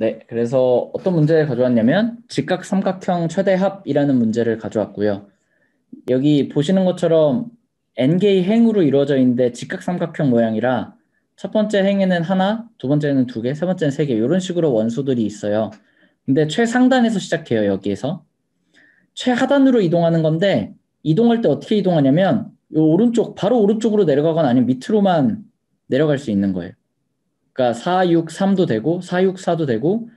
네, 그래서 어떤 문제를 가져왔냐면 직각삼각형 최대합이라는 문제를 가져왔고요. 여기 보시는 것처럼 n개의 행으로 이루어져 있는데 직각삼각형 모양이라 첫 번째 행에는 하나, 두 번째는 두 개, 세 번째는 세 개 이런 식으로 원소들이 있어요. 근데 최상단에서 시작해요. 여기에서 최하단으로 이동하는 건데 이동할 때 어떻게 이동하냐면 요 오른쪽 바로 오른쪽으로 내려가거나 아니면 밑으로만 내려갈 수 있는 거예요. 그러니까 4, 6, 3도 되고 4, 6, 4도 되고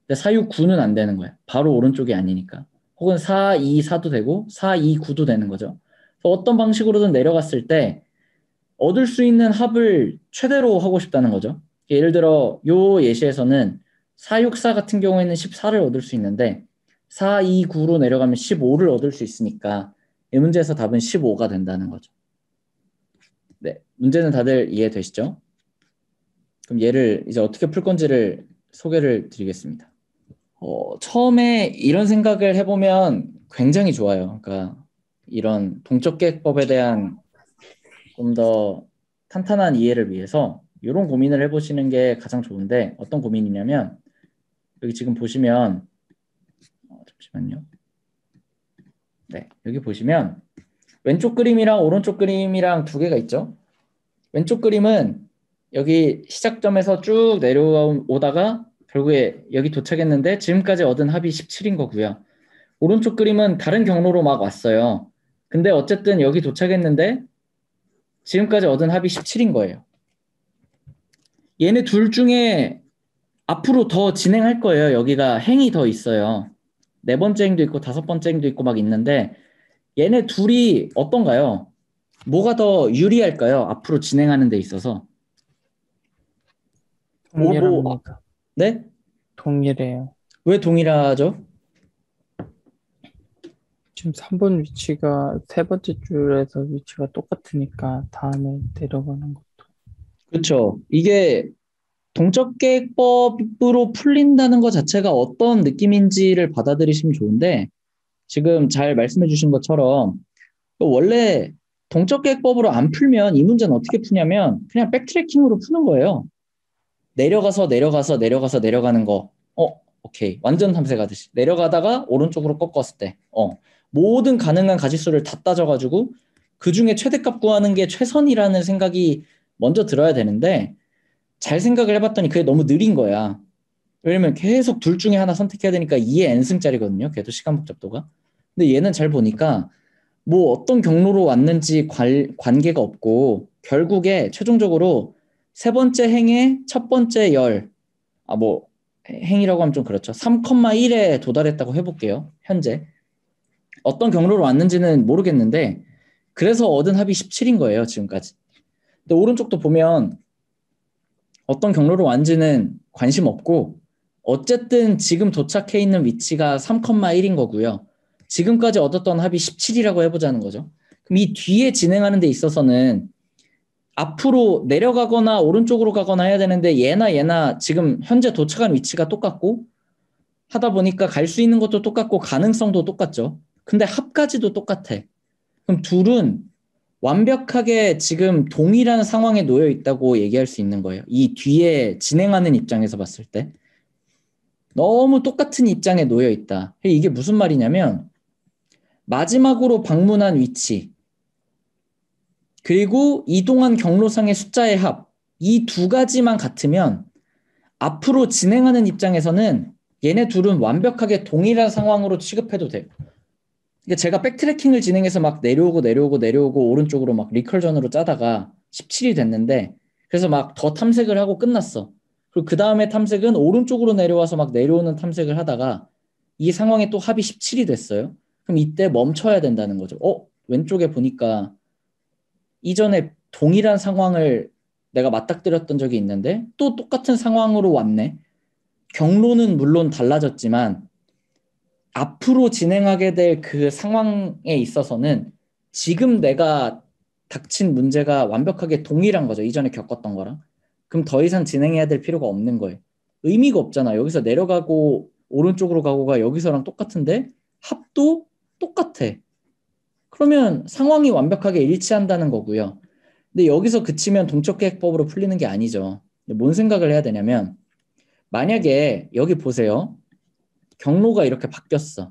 근데 4, 6, 9는 안 되는 거예요. 바로 오른쪽이 아니니까. 혹은 4, 2, 4도 되고 4, 2, 9도 되는 거죠. 어떤 방식으로든 내려갔을 때 얻을 수 있는 합을 최대로 하고 싶다는 거죠. 예를 들어 요 예시에서는 4, 6, 4 같은 경우에는 14를 얻을 수 있는데 4, 2, 9로 내려가면 15를 얻을 수 있으니까 이 문제에서 답은 15가 된다는 거죠. 네, 문제는 다들 이해되시죠? 그럼 얘를 이제 어떻게 풀 건지를 소개를 드리겠습니다. 처음에 이런 생각을 해보면 굉장히 좋아요. 그러니까 이런 동적계법에 대한 좀 더 탄탄한 이해를 위해서 이런 고민을 해보시는 게 가장 좋은데 어떤 고민이냐면 여기 지금 보시면 잠시만요. 네, 여기 보시면 왼쪽 그림이랑 오른쪽 그림이랑 두 개가 있죠. 왼쪽 그림은 여기 시작점에서 쭉 내려오다가 결국에 여기 도착했는데 지금까지 얻은 합이 17인 거고요. 오른쪽 그림은 다른 경로로 막 왔어요. 근데 어쨌든 여기 도착했는데 지금까지 얻은 합이 17인 거예요. 얘네 둘 중에 앞으로 더 진행할 거예요. 여기가 행이 더 있어요. 네 번째 행도 있고 다섯 번째 행도 있고 막 있는데 얘네 둘이 어떤가요? 뭐가 더 유리할까요? 앞으로 진행하는 데 있어서. 동일합니다. 네? 동일해요. 왜 동일하죠? 지금 3번 위치가 세 번째 줄에서 위치가 똑같으니까 다음에 내려가는 거. 그렇죠. 이게 동적계법으로 풀린다는 것 자체가 어떤 느낌인지를 받아들이시면 좋은데 지금 잘 말씀해 주신 것처럼 원래 동적계법으로 안 풀면 이 문제는 어떻게 푸냐면 그냥 백트래킹으로 푸는 거예요. 내려가서 내려가서 내려가서 내려가는 거. 오케이. 완전 탐색하듯이. 내려가다가 오른쪽으로 꺾었을 때. 모든 가능한 가짓수를 다 따져가지고 그 중에 최대값 구하는 게 최선이라는 생각이 먼저 들어야 되는데 잘 생각을 해봤더니 그게 너무 느린 거야. 왜냐면 계속 둘 중에 하나 선택해야 되니까 2의 n승짜리거든요. 걔도 시간 복잡도가. 근데 얘는 잘 보니까 뭐 어떤 경로로 왔는지 관계가 없고 결국에 최종적으로 세 번째 행의 첫 번째 열, 뭐 행이라고 하면 좀 그렇죠. 3,1에 도달했다고 해볼게요. 현재. 어떤 경로로 왔는지는 모르겠는데 그래서 얻은 합이 17인 거예요. 지금까지. 근데 오른쪽도 보면 어떤 경로로 왔는지는 관심 없고 어쨌든 지금 도착해 있는 위치가 3,1인 거고요. 지금까지 얻었던 합이 17이라고 해보자는 거죠. 그럼 이 뒤에 진행하는 데 있어서는 앞으로 내려가거나 오른쪽으로 가거나 해야 되는데 얘나 지금 현재 도착한 위치가 똑같고 하다 보니까 갈 수 있는 것도 똑같고 가능성도 똑같죠. 근데 합까지도 똑같아. 그럼 둘은 완벽하게 지금 동일한 상황에 놓여 있다고 얘기할 수 있는 거예요. 이 뒤에 진행하는 입장에서 봤을 때. 너무 똑같은 입장에 놓여 있다. 이게 무슨 말이냐면 마지막으로 방문한 위치 그리고 이동한 경로상의 숫자의 합 이 두 가지만 같으면 앞으로 진행하는 입장에서는 얘네 둘은 완벽하게 동일한 상황으로 취급해도 돼요. 그러니까 제가 백트래킹을 진행해서 막 내려오고 오른쪽으로 막 리컬전으로 짜다가 17이 됐는데 그래서 막 더 탐색을 하고 끝났어. 그리고 그 다음에 탐색은 오른쪽으로 내려와서 막 내려오는 탐색을 하다가 이 상황에 또 합이 17이 됐어요. 그럼 이때 멈춰야 된다는 거죠. 왼쪽에 보니까 이전에 동일한 상황을 내가 맞닥뜨렸던 적이 있는데 또 똑같은 상황으로 왔네. 경로는 물론 달라졌지만 앞으로 진행하게 될 그 상황에 있어서는 지금 내가 닥친 문제가 완벽하게 동일한 거죠. 이전에 겪었던 거랑. 그럼 더 이상 진행해야 될 필요가 없는 거예요. 의미가 없잖아. 여기서 내려가고 오른쪽으로 가고가 여기서랑 똑같은데 합도 똑같아. 그러면 상황이 완벽하게 일치한다는 거고요. 근데 여기서 그치면 동적계획법으로 풀리는 게 아니죠. 뭔 생각을 해야 되냐면 만약에 여기 보세요. 경로가 이렇게 바뀌었어.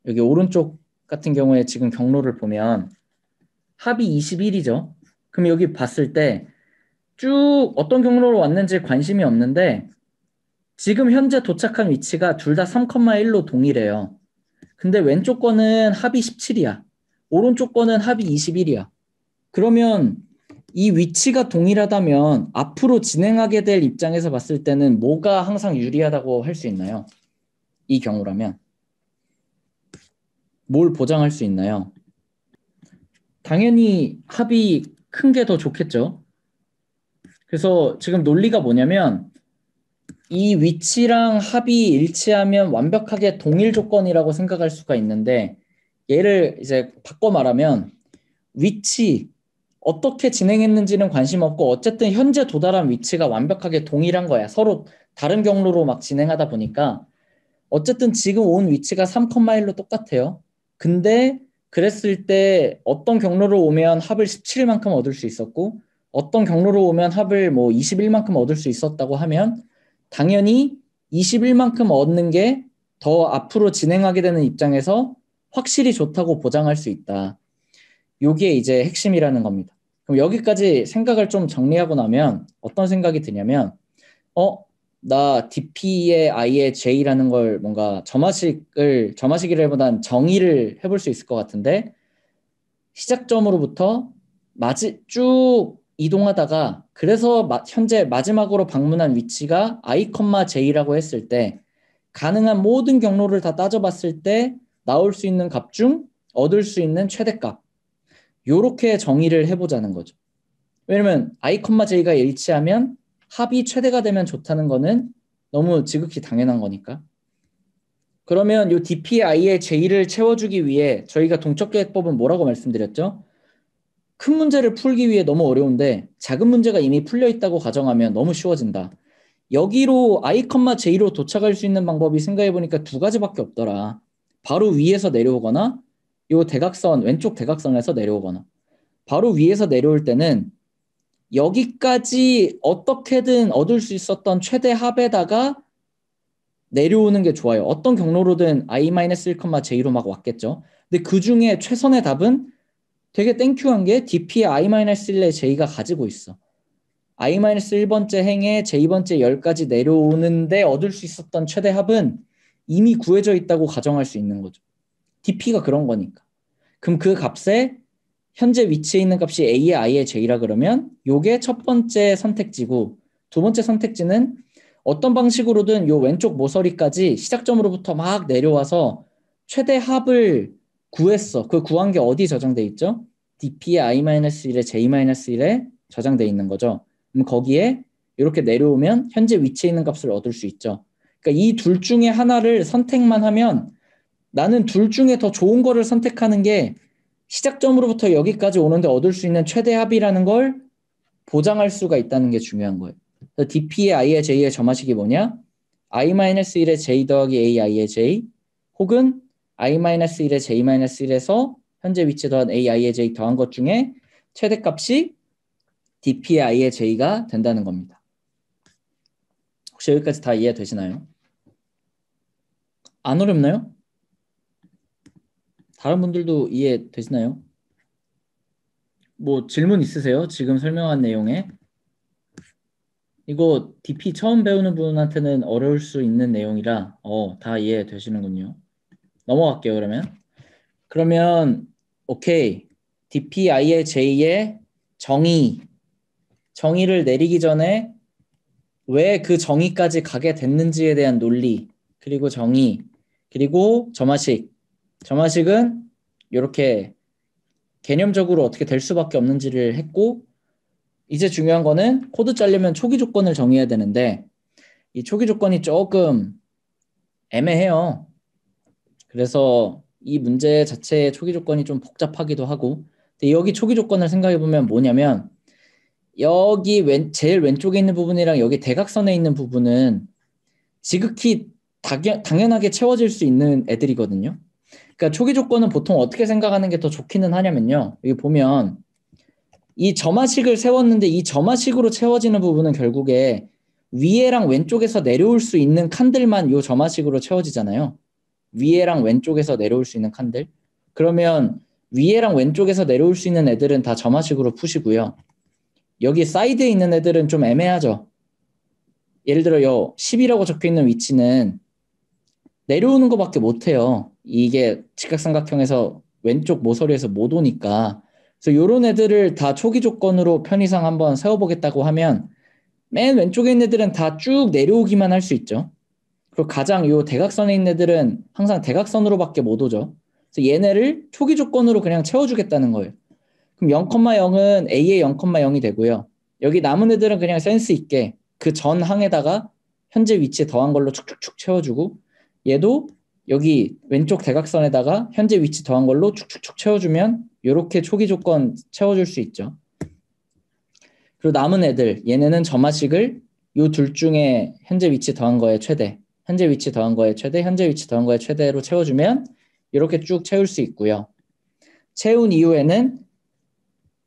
여기 오른쪽 같은 경우에 지금 경로를 보면 합이 21이죠. 그럼 여기 봤을 때 쭉 어떤 경로로 왔는지 관심이 없는데 지금 현재 도착한 위치가 둘 다 3,1로 동일해요. 근데 왼쪽 거는 합이 17이야. 오른쪽 거는 합이 21이야. 그러면 이 위치가 동일하다면 앞으로 진행하게 될 입장에서 봤을 때는 뭐가 항상 유리하다고 할 수 있나요? 이 경우라면. 뭘 보장할 수 있나요? 당연히 합이 큰 게 더 좋겠죠. 그래서 지금 논리가 뭐냐면 이 위치랑 합이 일치하면 완벽하게 동일 조건이라고 생각할 수가 있는데 얘를 이제 바꿔 말하면 위치 어떻게 진행했는지는 관심 없고 어쨌든 현재 도달한 위치가 완벽하게 동일한 거야. 서로 다른 경로로 막 진행하다 보니까 어쨌든 지금 온 위치가 3,1로 똑같아요. 근데 그랬을 때 어떤 경로로 오면 합을 17만큼 얻을 수 있었고 어떤 경로로 오면 합을 뭐 21만큼 얻을 수 있었다고 하면 당연히 21만큼 얻는 게 더 앞으로 진행하게 되는 입장에서 확실히 좋다고 보장할 수 있다. 요게 이제 핵심이라는 겁니다. 그럼 여기까지 생각을 좀 정리하고 나면 어떤 생각이 드냐면 나 DP의 I의 J라는 걸 뭔가 점화식이라기보단 정의를 해볼 수 있을 것 같은데 시작점으로부터 쭉 이동하다가 그래서 현재 마지막으로 방문한 위치가 I, J라고 했을 때 가능한 모든 경로를 다 따져봤을 때 나올 수 있는 값 중 얻을 수 있는 최대값 요렇게 정의를 해보자는 거죠. 왜냐면 I, J가 일치하면 합이 최대가 되면 좋다는 거는 너무 지극히 당연한 거니까. 그러면 이 DPI의 J를 채워주기 위해 저희가 동적계획법은 뭐라고 말씀드렸죠? 큰 문제를 풀기 위해 너무 어려운데 작은 문제가 이미 풀려 있다고 가정하면 너무 쉬워진다. 여기로 I, J로 도착할 수 있는 방법이 생각해보니까 두 가지밖에 없더라. 바로 위에서 내려오거나 이 대각선, 왼쪽 대각선에서 내려오거나 바로 위에서 내려올 때는 여기까지 어떻게든 얻을 수 있었던 최대 합에다가 내려오는 게 좋아요. 어떤 경로로든 I-1, J로 막 왔겠죠. 근데 그 중에 최선의 답은 되게 땡큐한 게 DP의 I-1의 J가 가지고 있어. I-1번째 행에 J번째 10까지 내려오는데 얻을 수 있었던 최대 합은 이미 구해져 있다고 가정할 수 있는 거죠. DP가 그런 거니까. 그럼 그 값에 현재 위치에 있는 값이 A의 I의 J라 그러면 요게 첫 번째 선택지고 두 번째 선택지는 어떤 방식으로든 요 왼쪽 모서리까지 시작점으로부터 막 내려와서 최대 합을 구했어. 그 구한 게 어디 저장돼 있죠? DP의 I-1에 J-1에 저장돼 있는 거죠. 그럼 거기에 이렇게 내려오면 현재 위치에 있는 값을 얻을 수 있죠. 그러니까 이 둘 중에 하나를 선택만 하면 나는 둘 중에 더 좋은 거를 선택하는 게 시작점으로부터 여기까지 오는데 얻을 수 있는 최대 합이라는 걸 보장할 수가 있다는 게 중요한 거예요. DP의 I의 J의 점화식이 뭐냐? I-1의 J 더하기 A I의 J 혹은 I-1의 J-1에서 현재 위치 더한 A I의 J 더한 것 중에 최대값이 DP의 I의 J가 된다는 겁니다. 혹시 여기까지 다 이해되시나요? 안 어렵나요? 다른 분들도 이해되시나요? 뭐 질문 있으세요? 지금 설명한 내용에? 이거 DP 처음 배우는 분한테는 어려울 수 있는 내용이라 다 이해되시는군요. 넘어갈게요, 그러면. 그러면 오케이. DPI의 J의 정의를 내리기 전에 왜 그 정의까지 가게 됐는지에 대한 논리, 그리고 정의, 그리고 점화식. 점화식은 이렇게 개념적으로 어떻게 될 수밖에 없는지를 했고 이제 중요한 거는 코드 짜려면 초기 조건을 정의해야 되는데 이 초기 조건이 조금 애매해요. 그래서 이 문제 자체의 초기 조건이 좀 복잡하기도 하고 근데 여기 초기 조건을 생각해보면 뭐냐면 여기 제일 왼쪽에 있는 부분이랑 여기 대각선에 있는 부분은 지극히 당연하게 채워질 수 있는 애들이거든요. 그러니까 초기 조건은 보통 어떻게 생각하는 게 더 좋기는 하냐면요. 여기 보면 이 점화식을 세웠는데 이 점화식으로 채워지는 부분은 결국에 위에랑 왼쪽에서 내려올 수 있는 칸들만 요 점화식으로 채워지잖아요. 위에랑 왼쪽에서 내려올 수 있는 칸들. 그러면 위에랑 왼쪽에서 내려올 수 있는 애들은 다 점화식으로 푸시고요. 여기 사이드에 있는 애들은 좀 애매하죠. 예를 들어 요 10이라고 적혀있는 위치는 내려오는 것밖에 못해요. 이게 직각삼각형에서 왼쪽 모서리에서 못 오니까. 그래서 요런 애들을 다 초기 조건으로 편의상 한번 세워보겠다고 하면 맨 왼쪽에 있는 애들은 다 쭉 내려오기만 할 수 있죠. 그리고 가장 요 대각선에 있는 애들은 항상 대각선으로밖에 못 오죠. 그래서 얘네를 초기 조건으로 그냥 채워주겠다는 거예요. 그럼 0,0은 A의 0,0이 되고요. 여기 남은 애들은 그냥 센스 있게 그 전 항에다가 현재 위치에 더한 걸로 축축축 채워주고 얘도 여기 왼쪽 대각선에다가 현재 위치 더한 걸로 축축축 채워주면 이렇게 초기 조건 채워줄 수 있죠. 그리고 남은 애들 얘네는 점화식을 요 둘 중에 현재 위치 더한 거에 최대, 현재 위치 더한 거에 최대, 현재 위치 더한 거에 최대로 채워주면 이렇게 쭉 채울 수 있고요. 채운 이후에는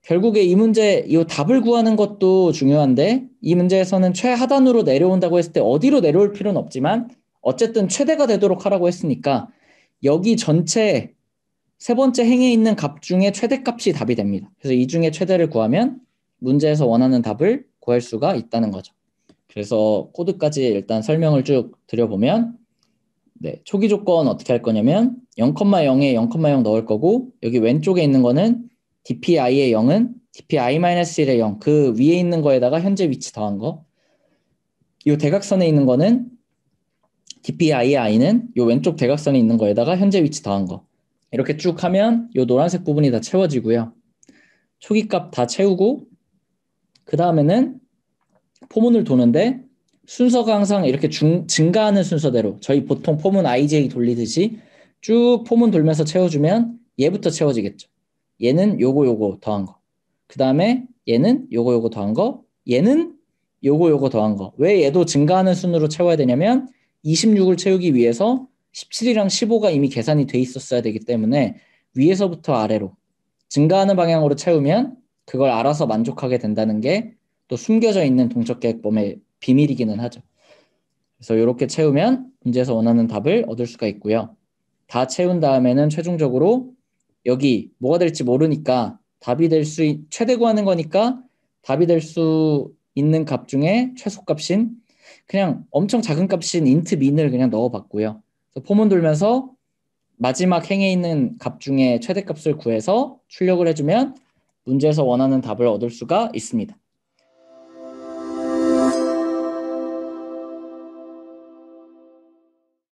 결국에 이 문제, 이 답을 구하는 것도 중요한데 이 문제에서는 최하단으로 내려온다고 했을 때 어디로 내려올 필요는 없지만 어쨌든 최대가 되도록 하라고 했으니까 여기 전체 세 번째 행에 있는 값 중에 최대값이 답이 됩니다. 그래서 이 중에 최대를 구하면 문제에서 원하는 답을 구할 수가 있다는 거죠. 그래서 코드까지 일단 설명을 쭉 드려보면 네, 초기 조건 어떻게 할 거냐면 0,0에 0,0 넣을 거고 여기 왼쪽에 있는 거는 dpi의 0은 dpi-1의 0, 그 위에 있는 거에다가 현재 위치 더한 거. 이 대각선에 있는 거는 dpi의 i는 이 왼쪽 대각선에 있는 거에다가 현재 위치 더한 거. 이렇게 쭉 하면 이 노란색 부분이 다 채워지고요. 초기값 다 채우고 그 다음에는 포문을 도는데 순서가 항상 이렇게 증가하는 순서대로 저희 보통 포문 IJ 돌리듯이 쭉 포문 돌면서 채워주면 얘부터 채워지겠죠. 얘는 요거 더한 거. 그 다음에 얘는 요거 더한 거. 얘는 요거 더한 거. 왜 얘도 증가하는 순으로 채워야 되냐면 26을 채우기 위해서 17이랑 15가 이미 계산이 돼 있었어야 되기 때문에 위에서부터 아래로 증가하는 방향으로 채우면 그걸 알아서 만족하게 된다는 게 또 숨겨져 있는 동적 계획범의 비밀이기는 하죠. 그래서 이렇게 채우면 문제에서 원하는 답을 얻을 수가 있고요. 다 채운 다음에는 최종적으로 여기 뭐가 될지 모르니까 답이 될 수 최대 구하는 거니까 답이 될 수 있는 값 중에 최소값인 그냥 엄청 작은 값인 int min을 그냥 넣어봤고요. 그래서 포문 돌면서 마지막 행에 있는 값 중에 최대값을 구해서 출력을 해주면 문제에서 원하는 답을 얻을 수가 있습니다.